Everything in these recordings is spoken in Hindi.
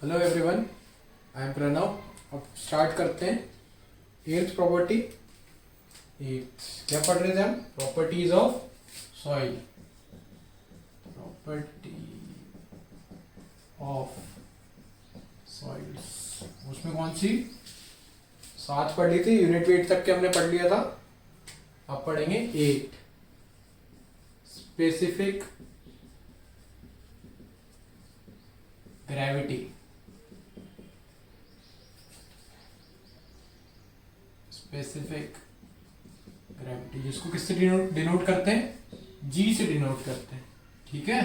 Hello everyone, I am Pranav. अब स्टार्ट करते हैं एट्थ प्रॉपर्टी। क्या पढ़ रहे थे हम? Properties of soil. Property of soils, उसमें कौन सी 7 पढ़ ली थी? यूनिट 8 तक के हमने पढ़ लिया था। अब पढ़ेंगे 8। Specific gravity. स्पेसिफिक ग्रेविटी जिसको किससे डिनोट करते हैं? जी से डिनोट करते हैं। ठीक है।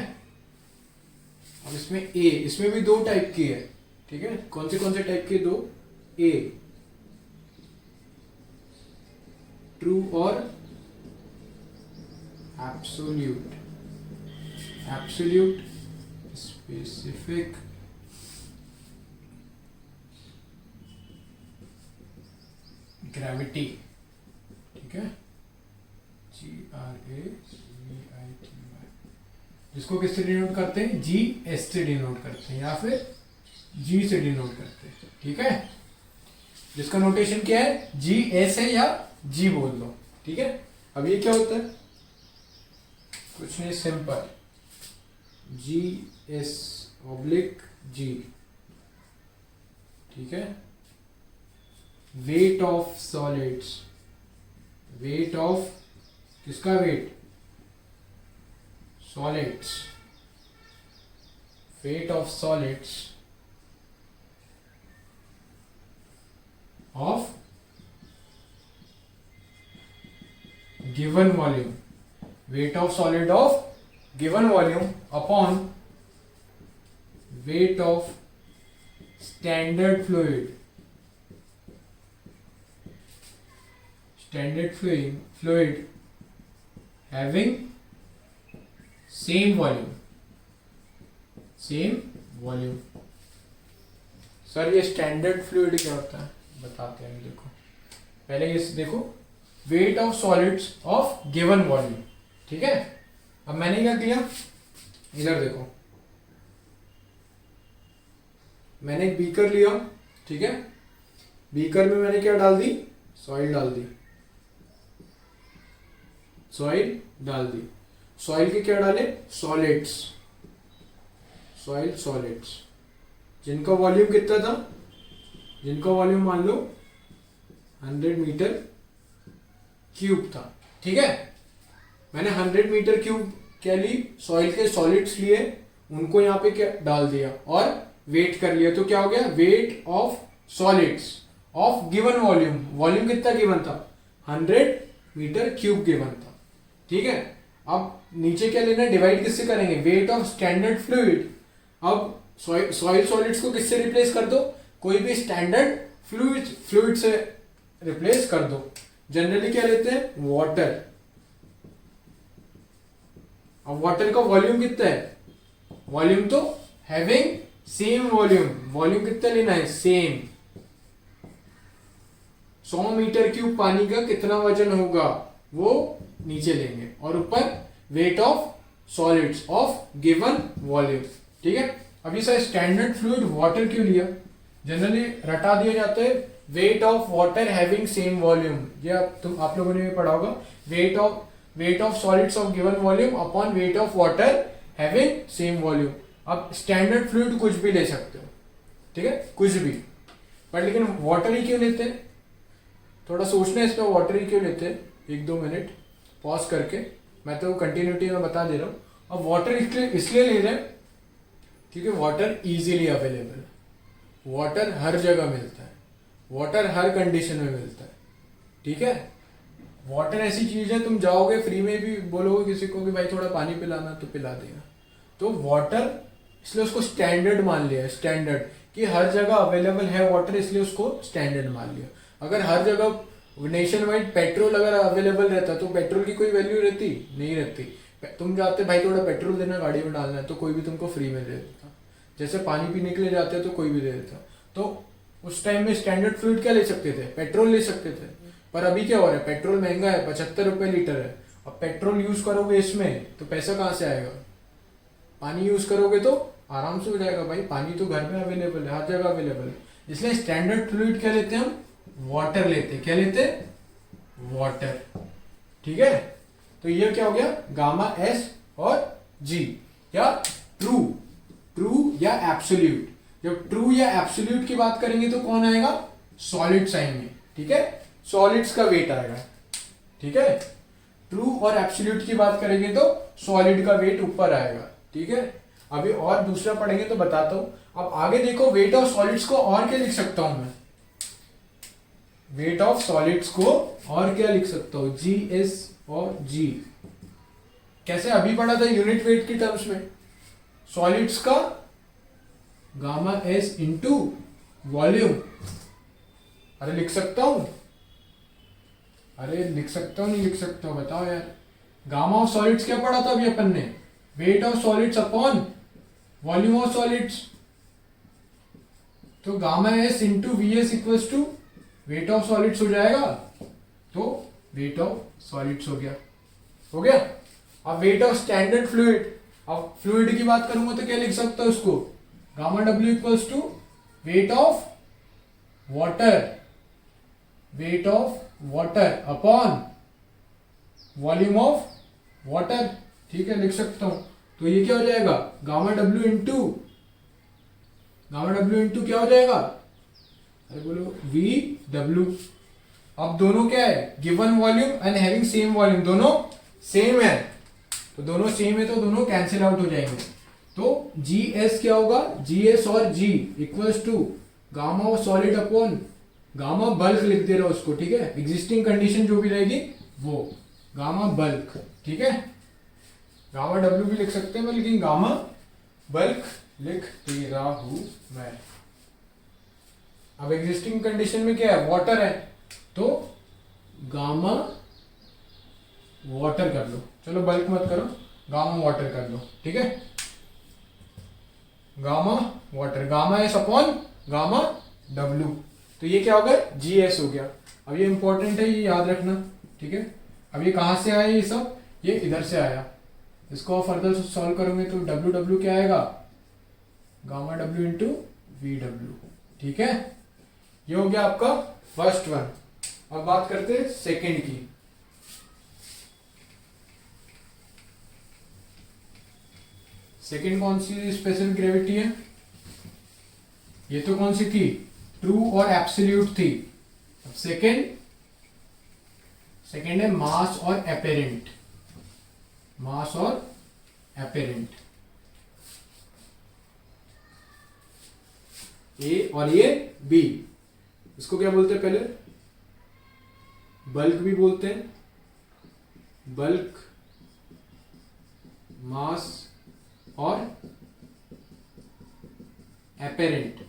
अब इसमें ए, इसमें भी 2 टाइप की है। ठीक है, कौन से टाइप के? 2 ए, ट्रू और एब्सोल्यूट। Absolute specific gravity. ठीक है, GRAVITY, जिसको किससे डिनोट करते हैं? GS से डिनोट करते हैं या फिर G से डिनोट करते हैं। ठीक है, जिसका नोटेशन क्या है? GS है या G बोल दो। ठीक है। अब ये क्या होता है? कुछ नहीं, सिंपल GS ऑब्लिक G। ठीक है। Weight of solids. Weight of किसका weight? Solids. Weight of solids of given volume. Weight of solid of given volume upon weight of standard fluid. Standard fluid having same volume. Sir ये स्टैंडर्ड फ्लूइड क्या होता है बताते हैं। देखो पहले ये देखो, weight of solids of given volume. ठीक है। अब मैंने क्या किया, इधर देखो, मैंने एक बीकर लिया। ठीक है, बीकर में मैंने क्या डाल दी? सॉइल डाल दी। सॉइल के क्या डाले? सॉलिड्स। सॉलिड्स जिनका वॉल्यूम कितना था? जिनका वॉल्यूम मान लो 100 मीटर क्यूब था। ठीक है, मैंने 100 मीटर क्यूब क्या ली? सॉइल के सॉलिड्स लिए, उनको यहाँ पे क्या डाल दिया और वेट कर लिया। तो क्या हो गया? Wait of solids of given volume. Volume कितना गिवन था? 100 मीटर क्यूब गिवन था। ठीक है। अब नीचे क्या लेना है? डिवाइड किससे करेंगे? Wait of standard fluid. अब सॉइल सॉलिड्स को किससे रिप्लेस कर दो? कोई भी स्टैंडर्ड फ्लूइड से रिप्लेस कर दो। जनरली क्या लेते हैं? वाटर। अब वाटर का वॉल्यूम कितना है? वॉल्यूम तो हैविंग सेम वॉल्यूम। वॉल्यूम कितना लेना है? सेम। 100 मीटर क्यूब पानी का कितना वजन होगा वो नीचे लेंगे, और ऊपर wait of solids of given volume. ठीक है। अभी सर स्टैंडर्ड फ्लूइड वाटर क्यों लिया? जनरली रटा दिया जाता है weight of water having same volume. ये आप लोगों ने भी पढ़ा होगा। Wait of solids of given volume upon weight of water having same volume. अब स्टैंडर्ड फ्लूइड कुछ भी ले सकते हो। ठीक है, कुछ भी, पर लेकिन वाटर ही क्यों लेते हैं? थोड़ा सोचना है इस पर, वाटर ही क्यों लेते हैं? 1-2 मिनट पॉज करके, मैं तो कंटिन्यूटी में बता दे रहा हूँ। अब वाटर इसलिए ले रहे हैं क्योंकि वाटर इजीली अवेलेबल है। वाटर हर जगह मिलता है, वाटर हर कंडीशन में मिलता है। ठीक है। वाटर ऐसी चीज है, तुम जाओगे फ्री में भी बोलोगे किसी को कि भाई थोड़ा पानी पिलाना, तो पिला देगा। तो वाटर, इसलिए उसको स्टैंडर्ड मान लिया। स्टैंडर्ड कि हर जगह अवेलेबल है वाटर, इसलिए उसको स्टैंडर्ड मान लिया। अगर हर जगह नेशन वाइड पेट्रोल अगर अवेलेबल रहता तो पेट्रोल की कोई वैल्यू रहती? नहीं रहती। तुम जाते भाई थोड़ा पेट्रोल देना, गाड़ी में डालना है, तो कोई भी तुमको फ्री में दे देता। जैसे पानी पीने के लिए जाते हैं तो कोई भी दे देता। तो उस टाइम में स्टैंडर्ड फ्लूइड क्या ले सकते थे? पेट्रोल ले सकते थे। पर अभी क्या हो रहा है? पेट्रोल महंगा है, 75 रुपए लीटर है। अब पेट्रोल यूज करोगे इसमें तो पैसा कहाँ से आएगा? पानी यूज करोगे तो आराम से हो जाएगा भाई, पानी तो घर में अवेलेबल है, हर जगह अवेलेबल है। इसलिए स्टैंडर्ड फ्लूइड क्या लेते हैं हम, वाटर लेते हैं। क्या लेते हैं, वाटर। ठीक है, तो ये क्या हो गया, गामा एस और जी। या ट्रू या एब्सोल्यूट। जब ट्रू या एब्सोल्यूट की बात करेंगे तो कौन आएगा, सॉलिड साइन में। ठीक है, सॉलिड्स का वेट आएगा। ठीक है, ट्रू और एब्सोल्यूट की बात करेंगे तो सॉलिड का वेट ऊपर आएगा। ठीक है, अभी और दूसरा पढ़ेंगे तो बताता हूं। अब आगे देखो, वेट ऑफ सॉलिड्स को और क्या लिख सकता हूं मैं, वेट ऑफ सॉलिड्स को और क्या लिख सकता हूं, जी एस और जी। कैसे, अभी पढ़ा था यूनिट वेट की टर्म्स में। सॉलिड्स का गामा एस इंटू वॉल्यूम। अरे लिख सकता हूं, अरे लिख सकता हूं नहीं लिख सकता हूं, बताओ यार। गामा ऑफ सॉलिड्स क्या पढ़ा था अभी अपन ने, weight of solids upon volume of solids. तो gamma S into V S equals to weight of solids हो जाएगा। तो वेट ऑफ सॉलिड्स हो गया, हो गया। अब वेट ऑफ स्टैंडर्ड फ्लूइड, अब फ्लूइड की बात करूंगा तो क्या लिख सकता हूं उसको, gamma W equals to weight of water, weight of water upon volume of water. ठीक है, लिख सकता हूं। तो ये क्या हो जाएगा, गामा डब्ल्यू इंटू क्या हो जाएगा, अरे बोलो वी डब्ल्यू। अब दोनों क्या है, given volume and having same volume, दोनों सेम है। तो दोनों सेम है तो दोनों कैंसिल आउट हो जाएंगे। तो जी एस क्या होगा, जी एस और G equals to gamma of solid upon gamma bulk लिख दे रहा हूं उसको। ठीक है, एग्जिस्टिंग कंडीशन जो भी रहेगी वो गामा बल्क। ठीक है, गामा डब्ल्यू भी लिख सकते हैं लेकिन गामा बल्क लिख दे रहा हूं मैं। अब एग्जिस्टिंग कंडीशन में क्या है, वाटर है, तो गामा वाटर कर लो, चलो बल्क मत करो, गामा वाटर कर लो। ठीक है, gamma water, gamma S upon gamma W. तो ये क्या हो गया, जी एस हो गया। अब ये इंपॉर्टेंट है, ये याद रखना। ठीक है, अब ये कहां से आया, ये सब ये इधर से आया। इसको फर्दर सॉल्व करोगे तो डब्ल्यू डब्ल्यू क्या आएगा, gamma W into V W. ठीक है, ये हो गया आपका फर्स्ट वन। अब बात करते हैं सेकेंड की। सेकेंड कौन सी स्पेसिफिक ग्रेविटी है, ये तो कौन सी थी, ट्रू और एब्सोल्यूट थी। अब सेकेंड है मास और एपेरेंट, मास और एपेरेंट। ए और ये बी, इसको क्या बोलते हैं, पहले बल्क भी बोलते हैं, बल्क, मास और एपेरेंट,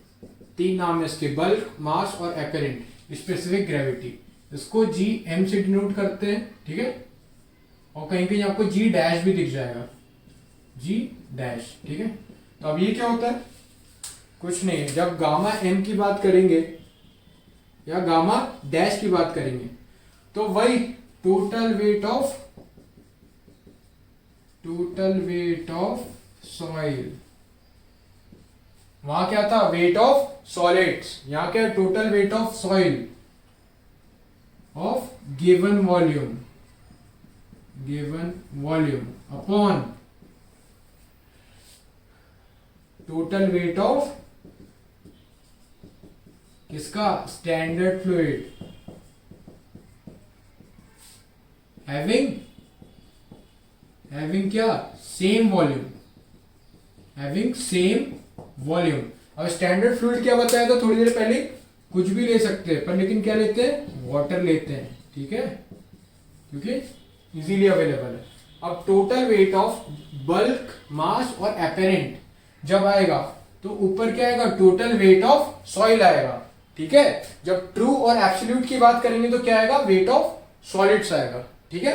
तीन नाम है इसके, बल्क, मास और एपेरेंट स्पेसिफिक ग्रेविटी। इसको जी एम से डिनोट करते हैं। ठीक है, और कहीं कहीं आपको जी डैश भी दिख जाएगा, जी डैश। ठीक है, तो अब ये क्या होता है, कुछ नहीं, जब गामा एम की बात करेंगे या गामा डैश की बात करेंगे तो वही टोटल वेट ऑफ सॉइल, वहां क्या था, वेट ऑफ सॉलिड्स, यहां क्या, total weight of soil of given volume upon total weight of किसका, स्टैंडर्ड फ्लूइड हैविंग क्या, सेम वॉल्यूम। अब स्टैंडर्ड फ्लूइड क्या बताया था थोड़ी देर पहले, कुछ भी ले सकते हैं पर लेकिन क्या लेते हैं, वाटर लेते हैं। ठीक है, क्योंकि इजीली अवेलेबल है। अब टोटल वेट ऑफ बल्क, मास और एपेरेंट जब आएगा तो ऊपर क्या आएगा, टोटल वेट ऑफ सॉइल आएगा। ठीक है, जब ट्रू और एब्सोल्यूट की बात करेंगे तो क्या आएगा, वेट ऑफ सॉलिड्स आएगा। ठीक है,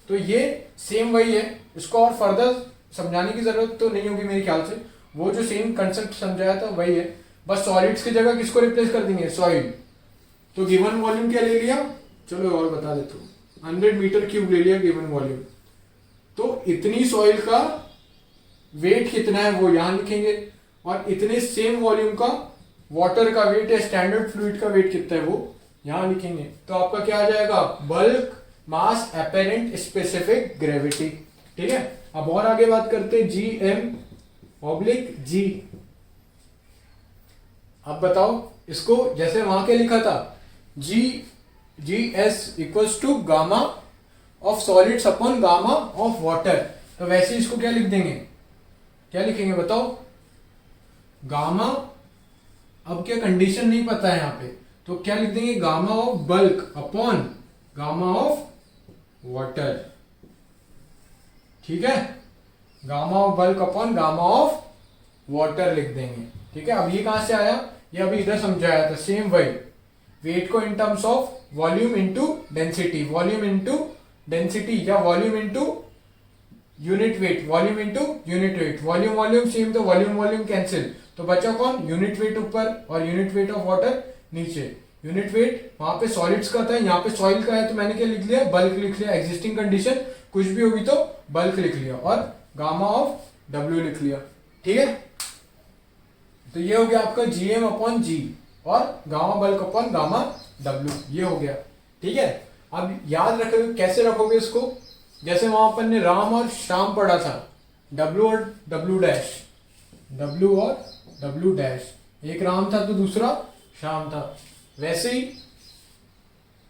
तो ये सेम वही है, इसको और फर्दर समझाने की जरूरत तो नहीं होगी मेरे ख्याल से, वो जो सेम कंसेप्ट समझाया था वही है, बस सॉलिड्स की जगह किसको रिप्लेस कर देंगे, सॉइल। तो गिवन वॉल्यूम क्या ले लिया, चलो और बता देता हूँ, 100 मीटर क्यूब ले लिया गिवन वॉल्यूम। तो इतनी सॉइल का वेट कितना है वो यहां लिखेंगे, और इतने सेम वॉल्यूम का वाटर का वेट या स्टैंडर्ड फ्लूइड का वेट कितना है वो यहां लिखेंगे। तो आपका क्या आ जाएगा, बल्क मास एपेरेंट स्पेसिफिक ग्रेविटी। ठीक है, अब और आगे बात करते हैं जी एम ऑब्लिक जी। अब बताओ इसको, जैसे वहां क्या लिखा था, G S equals to gamma of solids upon gamma of water, तो वैसे इसको क्या लिख देंगे, क्या लिखेंगे बताओ, गामा, अब क्या कंडीशन नहीं पता है यहां पे, तो क्या लिख देंगे, gamma of bulk upon gamma of water. ठीक है, gamma of bulk upon gamma of water लिख देंगे। ठीक है, अब ये कहां से आया, ये अभी इधर समझाया था, सेम वही, वेट को in terms of volume into density, volume into density या volume into unit weight, volume into unit weight, volume volume same तो वॉल्यूम वॉल्यूम कैंसिल, तो बचा कौन, यूनिट वेट ऊपर और यूनिट वेट ऑफ वाटर नीचे। यूनिट वेट वहां पे सॉलिड्स का था, यहाँ पे सॉइल का है, तो मैंने क्या लिख लिया, बल्क लिख लिया, एग्जिस्टिंग कंडीशन कुछ भी होगी तो बल्क लिख लिया, और गामा ऑफ डब्ल्यू लिख लिया। ठीक है, तो ये हो गया आपका जीएम अपॉन जी और gamma bulk upon gamma W, ये हो गया। ठीक है, अब याद रखोगे, कैसे रखोगे इसको, जैसे वहां अपन ने राम और श्याम पढ़ा था, डब्ल्यू और डब्ल्यू डैश, डब्ल्यू और डब्ल्यू डैश, एक राम था तो दूसरा श्याम था, वैसे ही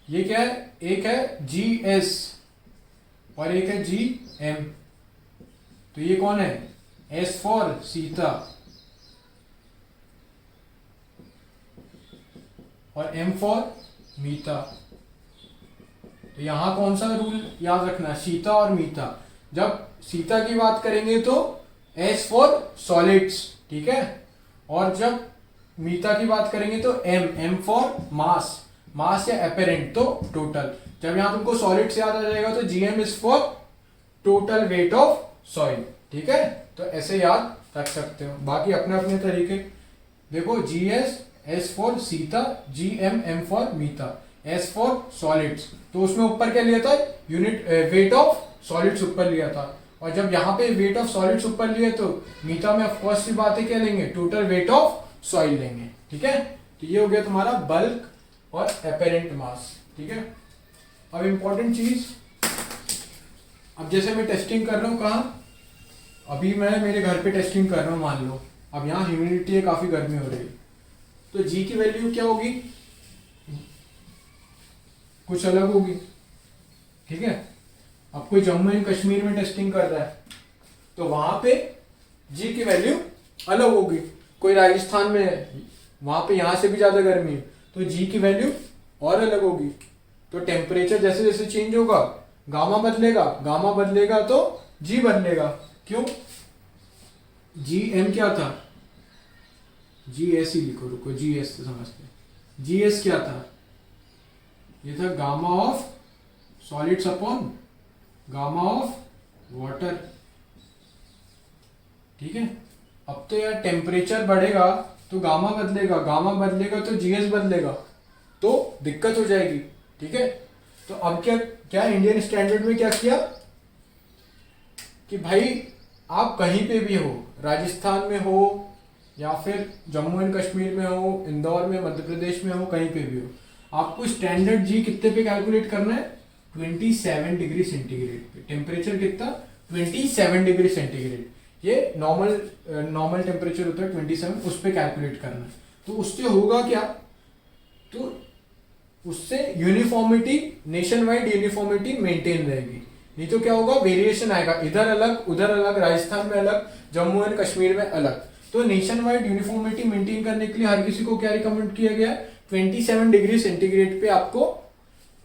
ये क्या है, एक है जी एस और एक है जी एम, तो ये कौन है, एस फॉर सीता और एम फॉर मीता। तो यहां कौन सा रूल याद रखना, सीता और मीता, जब सीता की बात करेंगे तो एस फॉर सॉलिड्स, ठीक है, और जब मीता की बात करेंगे तो एम फॉर मास, मास या एपेरेंट तो टोटल। जब यहां तुमको सॉलिड्स याद आ जाएगा तो GM is for total weight of soil. ठीक है, तो ऐसे याद रख सकते हो, बाकी अपने अपने तरीके। देखो GS S for Sita, G M for Mita, S for solids, तो उसमें ऊपर क्या लिया था, यूनिट वेट ऑफ सॉलिड्स ऊपर लिया था, और जब यहाँ पे वेट ऑफ सॉलिड्स ऊपर लिए तो मीता में ऑफकोर्स की बात है क्या लेंगे, टोटल वेट ऑफ सॉइल लेंगे। ठीक है, तो ये हो गया तुम्हारा बल्क और एपेरेंट मास। ठीक है, अब इंपॉर्टेंट चीज, अब जैसे मैं टेस्टिंग कर रहा हूँ कहाँ, अभी मैं मेरे घर पे टेस्टिंग कर रहा हूँ मान लो, अब यहाँ ह्यूमिडिटी है, काफी गर्मी हो रही है, तो जी की वैल्यू क्या होगी, कुछ अलग होगी। ठीक है, अब कोई जम्मू एंड कश्मीर में टेस्टिंग कर रहा है तो वहां पे जी की वैल्यू अलग होगी, कोई राजस्थान में है वहां पे यहां से भी ज्यादा गर्मी है तो जी की वैल्यू और अलग होगी। तो टेम्परेचर जैसे जैसे चेंज होगा गामा बदलेगा, गामा बदलेगा तो जी बदलेगा। क्यों, जी एम क्या था, जी एस ही लिखो, रुको जी एस से समझते हैं, जी एस क्या था, ये था gamma of solids upon gamma of water. ठीक है, अब तो यार टेम्परेचर बढ़ेगा तो गामा बदलेगा, गामा बदलेगा तो जीएस बदलेगा, तो दिक्कत हो जाएगी। ठीक है, तो अब क्या क्या इंडियन स्टैंडर्ड में क्या किया कि भाई आप कहीं पे भी हो, राजस्थान में हो या फिर जम्मू एंड कश्मीर में हो, इंदौर में, मध्य प्रदेश में हो, कहीं पे भी हो, आपको स्टैंडर्ड जी कितने पे कैलकुलेट करना है, 27 डिग्री सेंटीग्रेड पे। टेम्परेचर कितना, 27 डिग्री सेंटीग्रेड, ये नॉर्मल टेम्परेचर होता है 27, उस पे कैलकुलेट करना है। तो उससे होगा क्या, तो उससे uniformity, nation wide uniformity maintain रहेगी, नहीं तो क्या होगा, वेरिएशन आएगा, इधर अलग उधर अलग, राजस्थान में अलग, जम्मू एंड कश्मीर में अलग। तो नेशन वाइड यूनिफॉर्मिटी मेंटेन करने के लिए हर किसी को क्या रिकमेंड किया गया है, 27 डिग्री सेंटीग्रेड पे आपको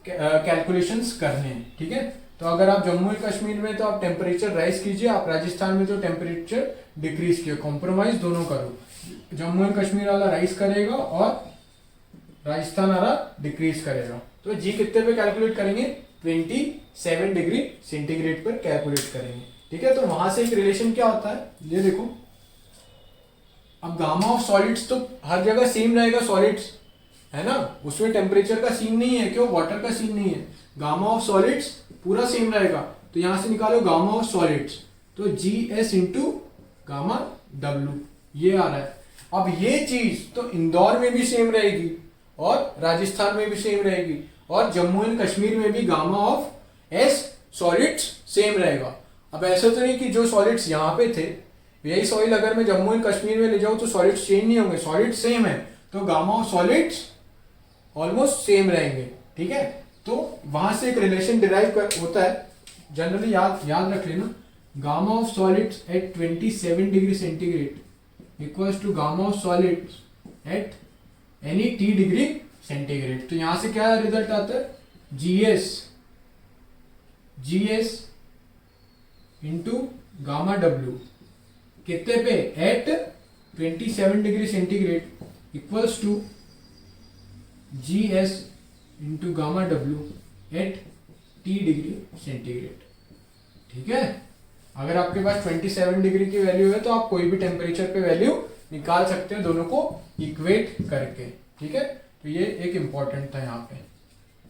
कैलकुलेशंस करने हैं। ठीक है, तो अगर आप जम्मू एंड कश्मीर में तो आप टेम्परेचर राइज कीजिए, आप राजस्थान में तो टेम्परेचर डिक्रीज कीजिए, कॉम्प्रोमाइज दोनों करो, जम्मू एंड कश्मीर वाला राइज करेगा और राजस्थान वाला डिक्रीज करेगा। तो जी कितने पे कैलकुलेट करेंगे, 27 डिग्री सेंटीग्रेड पर कैलकुलेट करेंगे। ठीक है, तो वहां से एक रिलेशन क्या होता है, ये देखो, अब गामा ऑफ सॉलिड्स तो हर जगह सेम रहेगा, सॉलिड्स है ना, उसमें टेम्परेचर का सीन नहीं है, क्यों, वाटर का सीन नहीं है, गामा ऑफ सॉलिड्स पूरा सेम रहेगा। तो यहां से निकालो गामा ऑफ सॉलिड्स, तो G S into gamma W, ये आ रहा है। अब ये चीज तो इंदौर में भी सेम रहेगी और राजस्थान में भी सेम रहेगी और जम्मू एंड कश्मीर में भी gamma of S solids same रहेगा। अब ऐसा तो नहीं कि जो सॉलिड्स यहाँ पे थे यही सॉइल अगर मैं जम्मू एंड कश्मीर में ले जाऊं तो सॉलिड्स चेंज नहीं होंगे, सॉलिड्स सेम है, तो gamma of solids almost same रहेंगे। ठीक है, तो वहां से एक रिलेशन डिराइव होता है, जनरली याद रख लेना, gamma of solids at 27 degree centigrade equals to gamma of solids at any T degree centigrade. तो यहां से क्या रिजल्ट आता है, GS इंटू गामा W कितने पे, at 27 degree centigrade equals to GS into gamma W at T degree centigrade. ठीक है, अगर आपके पास 27 डिग्री की वैल्यू है तो आप कोई भी टेम्परेचर पे वैल्यू निकाल सकते हैं दोनों को इक्वेट करके। ठीक है, तो ये एक इंपॉर्टेंट था यहाँ पे।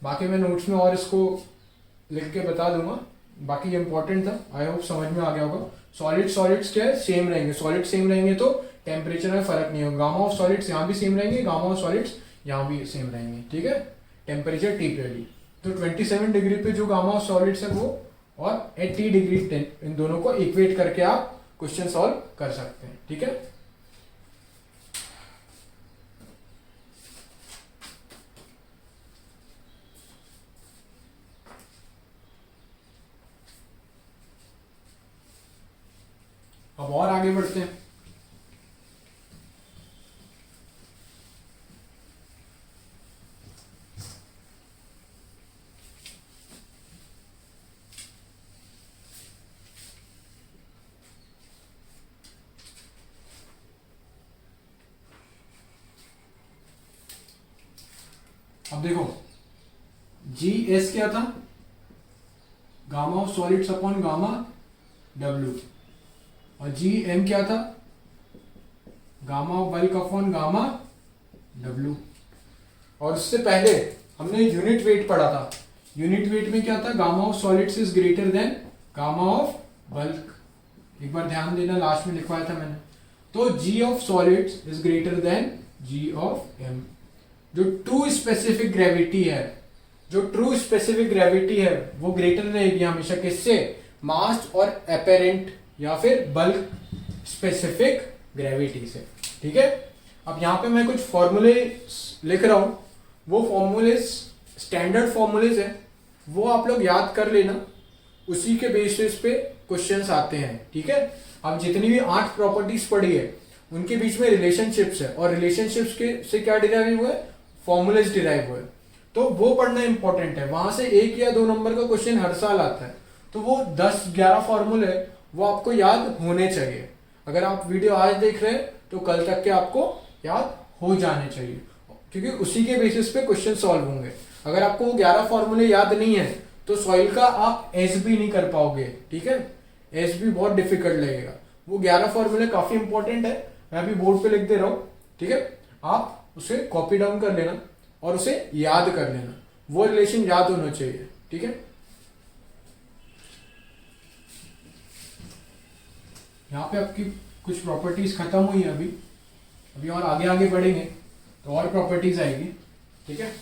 बाकी मैं नोट्स में और इसको लिख के बता दूंगा, बाकी ये इंपॉर्टेंट था, आई होप समझ में आ गया होगा। सॉलिड्स क्या है, सेम रहेंगे, सॉलिड सेम रहेंगे तो टेम्परेचर में फर्क नहीं होगा। गामा ऑफ सॉलिड्स यहाँ भी सेम रहेंगे, गामा ऑफ सॉलिड्स यहाँ भी सेम रहेंगे। ठीक है, टेम्परेचर T पे भी, तो 27 डिग्री पे जो गामा ऑफ सॉलिड्स है वो और एट T डिग्री इन दोनों को इक्वेट करके आप क्वेश्चन सॉल्व कर सकते हैं। ठीक है, अब और आगे बढ़ते हैं। अब देखो GS क्या था, gamma of solids upon gamma W, और GM क्या था, gamma of bulk upon gamma W। और उससे पहले हमने यूनिट वेट पढ़ा था, यूनिट वेट में क्या था, gamma of solids is greater than gamma of bulk. एक बार ध्यान देना, लास्ट में लिखवाया था मैंने, तो G of solids is greater than G of M। जो ट्रू स्पेसिफिक ग्रेविटी है, जो ट्रू स्पेसिफिक ग्रेविटी है वो ग्रेटर रहेगी हमेशा किससे, मास और अपेरेंट या फिर बल्क स्पेसिफिक ग्रेविटी से। ठीक है, अब यहाँ पे मैं कुछ फॉर्मूले लिख रहा हूं, वो फॉर्मूले स्टैंडर्ड फॉर्मूलेज है, वो आप लोग याद कर लेना, उसी के बेसिस पे क्वेश्चंस आते हैं। ठीक है, अब जितनी भी 8 प्रॉपर्टीज पढ़ी है उनके बीच में रिलेशनशिप्स है, और रिलेशनशिप्स के से क्या डिराइव हुआ है, फॉर्मूलेज डिराइव हुए, तो वो पढ़ना इंपॉर्टेंट है। वहां से 1 या 2 नंबर का क्वेश्चन हर साल आता है, तो वो 10-11 फॉर्मूले वो आपको याद होने चाहिए। अगर आप वीडियो आज देख रहे हैं तो कल तक के आपको याद हो जाने चाहिए, क्योंकि उसी के बेसिस पे क्वेश्चन सॉल्व होंगे। अगर आपको वो 11 फॉर्मूले याद नहीं है तो सॉइल का आप एस भी नहीं कर पाओगे। ठीक है, एस भी बहुत डिफिकल्ट लगेगा। वो 11 फॉर्मूले काफी इंपॉर्टेंट है, मैं अभी बोर्ड पे लिख दे रहा हूँ। ठीक है, आप उसे कॉपी डाउन कर लेना और उसे याद कर लेना, वो रिलेशन याद होना चाहिए। ठीक है, यहाँ पे आपकी कुछ प्रॉपर्टीज खत्म हुई है, अभी और आगे आगे बढ़ेंगे तो और प्रॉपर्टीज आएगी। ठीक है,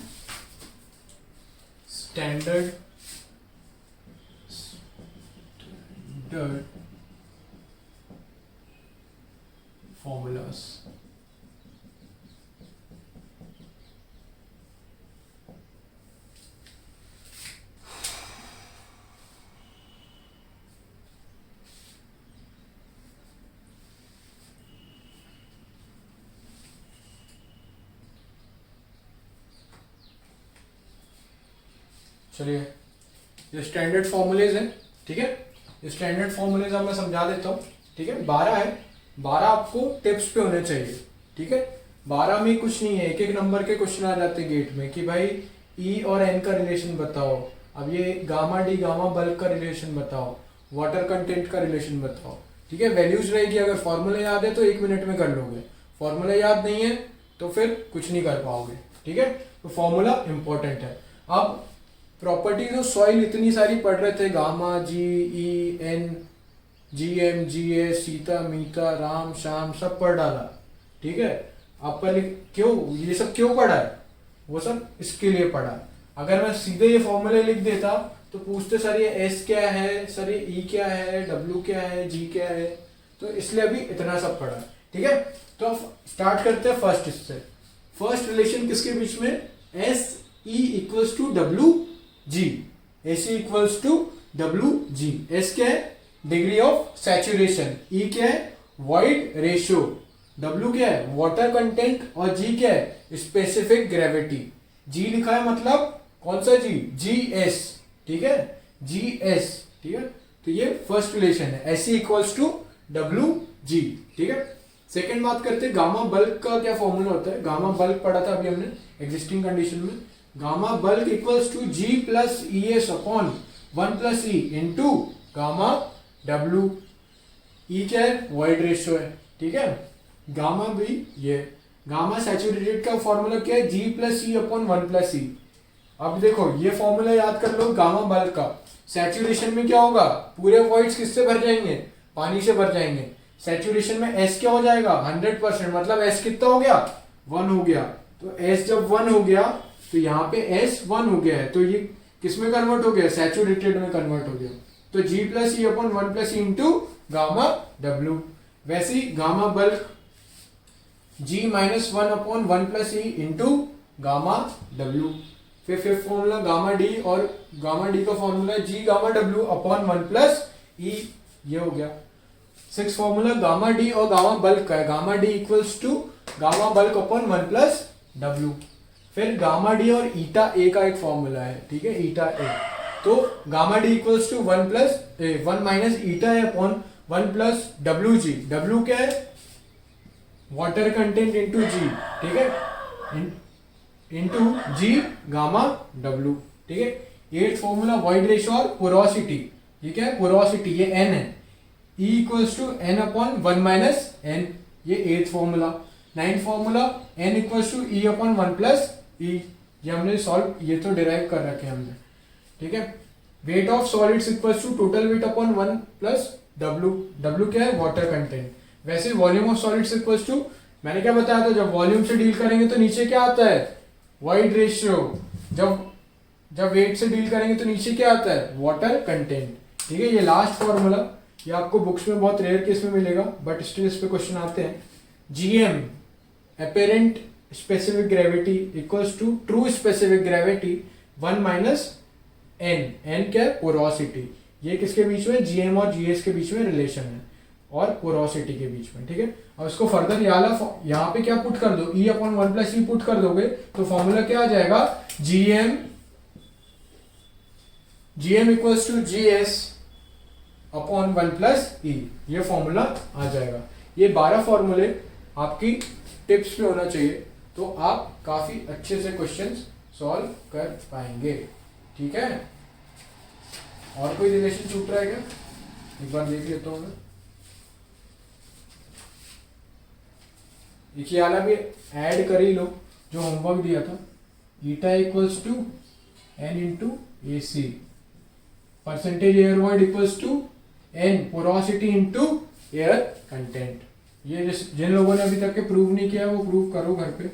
स्टैंडर्ड फॉर्मूलास। चलिए, ये स्टैंडर्ड फॉर्मूलेज हैं। ठीक है, ये स्टैंडर्ड फॉर्मूलेज अब मैं समझा देता हूँ। ठीक है, 12 है, 12 आपको टिप्स पे होने चाहिए। ठीक है, 12 में कुछ नहीं है, एक एक नंबर के क्वेश्चन आ जाते हैं गेट में कि भाई E और N का रिलेशन बताओ, अब ये गामा डी गामा बल्क का रिलेशन बताओ, वाटर कंटेंट का रिलेशन बताओ। ठीक है, वैल्यूज रहेगी, अगर फॉर्मूला याद है तो 1 मिनट में कर लोगे, फॉर्मूला याद नहीं है तो फिर कुछ नहीं कर पाओगे। ठीक है, तो फॉर्मूला इंपॉर्टेंट है। अब प्रॉपर्टीज ऑफ सॉइल इतनी सारी पढ़ रहे थे, gamma, G, E, N, GM GS Sita Mita Ram Shyam सब पढ़ डाला, ठीक है। आप पहले क्यों ये सब क्यों पढ़ा है, वो सब इसके लिए पढ़ा। अगर मैं सीधे ये फॉर्मूले लिख देता तो पूछते सर ये S क्या है, सर ये E क्या है, W क्या है, G क्या है, तो इसलिए अभी इतना सब पढ़ा, ठीक है। तो अब स्टार्ट करते हैं फर्स्ट इससे। फर्स्ट रिलेशन किसके बीच में, SE equals to WG, SE equals to WG। S क्या है, डिग्री ऑफ सैचुरेशन, E क्या है, वॉइड रेशियो, W क्या है, वाटर कंटेंट, और G क्या है, स्पेसिफिक ग्रेविटी। G लिखा है मतलब कौन सा G, GS, ठीक है, GS, ठीक है। तो ये फर्स्ट रिलेशन है, SE इक्वल्स टू WG, ठीक है। सेकेंड बात करते हैं गामा बल्क का क्या फॉर्मूला होता है। गामा बल्क पढ़ा था अभी हमने एग्जिस्टिंग कंडीशन में। Gamma bulk equals to G plus ES upon 1 plus E into gamma W। E क्या है, वॉइड रेशियो है, ठीक है। गामा भी ये गामा सैचुरेटेड का फॉर्मूला क्या है, G plus E upon 1 plus E। अब देखो ये फॉर्मूला याद कर लो गामा बल्क का। सैचुरेशन में क्या होगा, पूरे वॉइड्स किससे भर जाएंगे, पानी से भर जाएंगे। सैचुरेशन में S क्या हो जाएगा, 100%, मतलब S कितना हो गया, 1 हो गया। तो S जब 1 हो गया तो यहाँ पे S 1 हो गया है, तो ये किस में कन्वर्ट हो गया, सैचुरेटेड में कन्वर्ट हो गया। तो G plus E upon 1 plus E into gamma W। वैसे ही gamma bulk G minus 1 upon 1 plus E into gamma W। फिर फिफ्थ फॉर्मूला गामा D, और गामा D का formula G gamma W upon 1 plus E, ये हो गया। सिक्स फॉर्मूला गामा D और गामा बल्क का है, gamma D equals to gamma bulk upon 1 plus W। फिर गामा D और ईटा A का एक फॉर्मूला है, ठीक है, ईटा A। तो gamma D equals to 1 minus eta A upon 1 plus WG। W क्या है, वाटर कंटेंट इंटू G, ठीक है, इंटू G गामा W, ठीक है। एट फॉर्मूला वॉइड रेशियो और पोरोसिटी, ये क्या है, पोरोसिटी, ये N है, E equals to N upon 1 minus N, ये eight formula. Ninth formula N equals to E upon 1 plus E, ये हमने सॉल्व, ये तो डिराइव कर रखे हमने, ठीक है। Weight of solids equals to total weight upon 1 plus W। W क्या है, वाटर कंटेंट। वैसे volume of solids equals to, मैंने क्या बताया था, जब वॉल्यूम से डील करेंगे तो नीचे क्या आता है, वॉइड रेशियो। जब वेट से डील करेंगे तो नीचे क्या आता है, वाटर कंटेंट, ठीक है। ये लास्ट फॉर्मूला, ये आपको बुक्स में बहुत रेयर केस में मिलेगा, बट स्टिल इस पे क्वेश्चन आते हैं। GM apparent specific gravity equals to true specific gravity 1 minus N। N क्या है, पोरोसिटी। ये किसके बीच में, GM और GS के बीच में रिलेशन है, और पोरोसिटी के बीच में, ठीक है। अब इसको फर्दर यहाँ पे क्या पुट कर दो, E upon 1 plus E put कर दोगे तो फॉर्मूला क्या आ जाएगा, GM equals to GS upon 1 plus E, ये फॉर्मूला आ जाएगा। ये 12 फॉर्मूले आपकी टिप्स पे होना चाहिए, तो आप काफी अच्छे से क्वेश्चंस सॉल्व कर पाएंगे, ठीक है। और कोई रिलेशन छूट रहा है क्या, एक बार देख लेता हूँ मैं। ये वाला भी ऐड कर ही लो जो होमवर्क दिया था, eta equals to N into AC, percentage air void equals to N porosity into air content. ये जिन लोगों ने अभी तक के प्रूव नहीं किया वो प्रूव करो घर पे,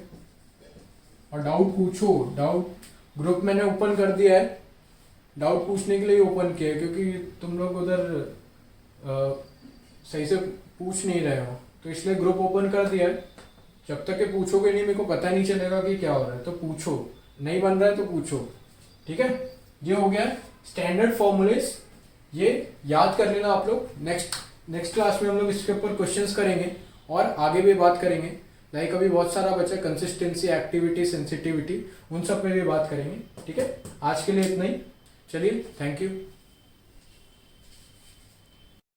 और डाउट पूछो। डाउट ग्रुप मैंने ओपन कर दिया है, डाउट पूछने के लिए ओपन किया है, क्योंकि तुम लोग उधर सही से पूछ नहीं रहे हो, तो इसलिए ग्रुप ओपन कर दिया है। जब तक के पूछोगे नहीं, मेरे को पता नहीं चलेगा कि क्या हो रहा है, तो पूछो, नहीं बन रहा है तो पूछो, ठीक है। ये हो गया स्टैंडर्ड फॉर्मूलेस, ये याद कर लेना आप लोग। नेक्स्ट क्लास में हम लोग इसके ऊपर क्वेश्चंस करेंगे और आगे भी बात करेंगे। लाइक अभी बहुत सारा बचा, कंसिस्टेंसी, एक्टिविटी, सेंसिटिविटी, उन सब पे भी बात करेंगे, ठीक है। आज के लिए इतना ही, चलिए, थैंक यू।